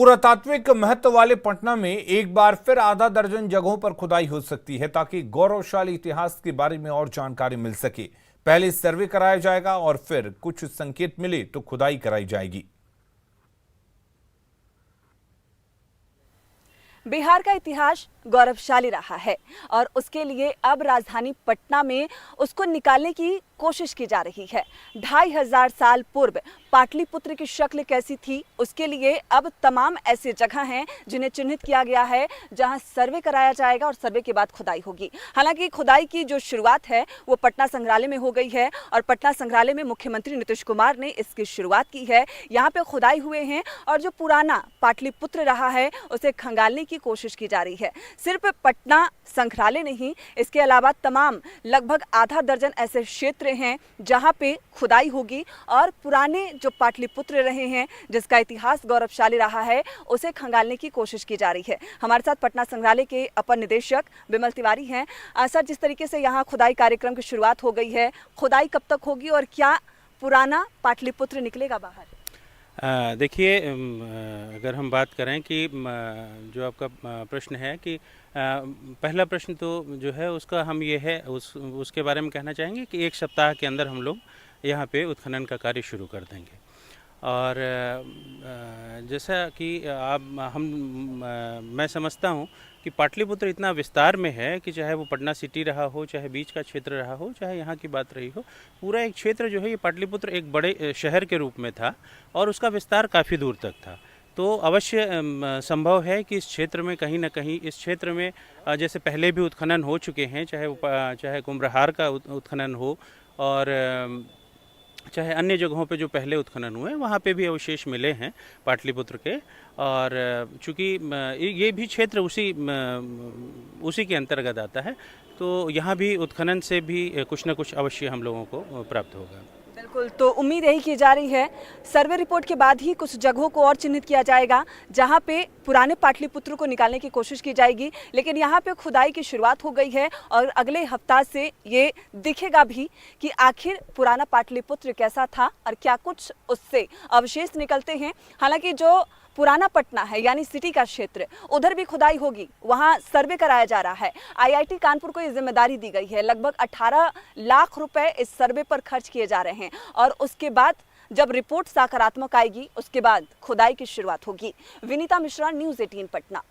पुरातात्विक महत्व वाले पटना में एक बार फिर आधा दर्जन जगहों पर खुदाई हो सकती है ताकि गौरवशाली इतिहास के बारे में और जानकारी मिल सके। पहले सर्वे कराया जाएगा और फिर कुछ संकेत मिले तो खुदाई कराई जाएगी। बिहार का इतिहास गौरवशाली रहा है और उसके लिए अब राजधानी पटना में उसको निकालने की कोशिश की जा रही है। 2500 साल पूर्व पाटलिपुत्र की शक्ल कैसी थी, उसके लिए अब तमाम ऐसे जगह हैं जिन्हें चिन्हित किया गया है, जहां सर्वे कराया जाएगा और सर्वे के बाद खुदाई होगी। हालांकि खुदाई की जो शुरुआत है वो पटना संग्रहालय में हो गई है और पटना संग्रहालय में मुख्यमंत्री नीतीश कुमार ने इसकी शुरुआत की है। यहाँ पे खुदाई हुए हैं और जो पुराना पाटलिपुत्र रहा है उसे खंगालने की कोशिश की जा रही है। सिर्फ पटना संग्रहालय नहीं, इसके अलावा तमाम लगभग आधा दर्जन ऐसे क्षेत्र हैं जहां पे खुदाई होगी और पुराने जो पाटलिपुत्र रहे हैं जिसका इतिहास गौरवशाली रहा है उसे खंगालने की कोशिश की जा रही है। हमारे साथ पटना संग्रहालय के अपर निदेशक विमल तिवारी हैं। सर, जिस तरीके से यहाँ खुदाई कार्यक्रम की शुरुआत हो गई है, खुदाई कब तक होगी और क्या पुराना पाटलिपुत्र निकलेगा बाहर? देखिए, अगर हम बात करें कि जो आपका प्रश्न है कि पहला प्रश्न तो जो है उसका हम ये है उसके बारे में कहना चाहेंगे कि एक सप्ताह के अंदर हम लोग यहाँ पे उत्खनन का कार्य शुरू कर देंगे। और जैसा कि मैं समझता हूँ कि पाटलिपुत्र इतना विस्तार में है कि चाहे वो पटना सिटी रहा हो, चाहे बीच का क्षेत्र रहा हो, चाहे यहाँ की बात रही हो, पूरा एक क्षेत्र जो है ये पाटलिपुत्र एक बड़े शहर के रूप में था और उसका विस्तार काफ़ी दूर तक था। तो अवश्य संभव है कि इस क्षेत्र में कहीं ना कहीं इस क्षेत्र में जैसे पहले भी उत्खनन हो चुके हैं, चाहे कुम्भरहार का उत्खनन हो और चाहे अन्य जगहों पे जो पहले उत्खनन हुए वहाँ पे भी अवशेष मिले हैं पाटलिपुत्र के। और चूँकि ये भी क्षेत्र उसी के अंतर्गत आता है, तो यहाँ भी उत्खनन से भी कुछ न कुछ अवश्य हम लोगों को प्राप्त होगा। बिल्कुल, तो उम्मीद यही की जा रही है सर्वे रिपोर्ट के बाद ही कुछ जगहों को और चिन्हित किया जाएगा जहां पे पुराने पाटलिपुत्र को निकालने की कोशिश की जाएगी। लेकिन यहां पे खुदाई की शुरुआत हो गई है और अगले हफ्ता से ये दिखेगा भी कि आखिर पुराना पाटलिपुत्र कैसा था और क्या कुछ उससे अवशेष निकलते हैं। हालांकि जो पुराना पटना है यानी सिटी का क्षेत्र, उधर भी खुदाई होगी, वहां सर्वे कराया जा रहा है। आईआईटी कानपुर को ये जिम्मेदारी दी गई है। लगभग 18 लाख रुपए इस सर्वे पर खर्च किए जा रहे हैं और उसके बाद जब रिपोर्ट सकारात्मक आएगी उसके बाद खुदाई की शुरुआत होगी। विनीता मिश्रा, न्यूज़ 18 पटना।